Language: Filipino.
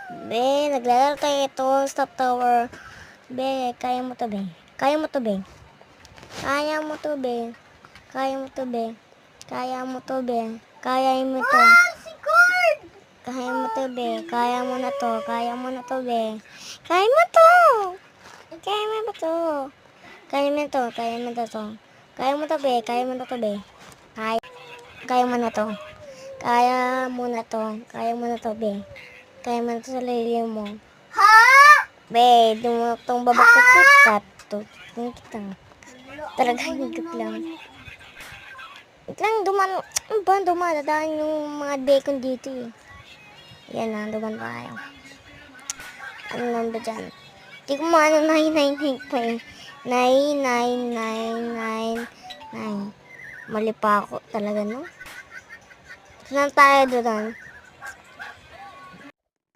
Be, naglalaro tayo ito. Stop tower. Be, kaya mo to, be. Kaya mo to, be. Kaya mo to, be. Kaya mo to, be. Kaya mo to, be. Kaya mo to. Si Cord! Kaya mo to, be. Kaya mo na to. Kaya mo na to, be. Kaya mo to. Kaya mo ba to? Kaya mo to. Kaya mo to. Kaya mo to, be. Kaya mo na to, be. Kaya mo na to. Kaya mo na to. Kaya mo na to, be. Kaya mo na to sa lalim mo. Ha? Be, dumutong babakit kita. Tutong kita. Talaga higit lang. Wait lang, ano ba, dumadaan yung mga bacon dito eh. Yan na, duman pa kayo. Ano lang ba dyan? Hindi ko maano 999 pa eh. 99999. Mali pa ako talaga, no? Saan tayo doon?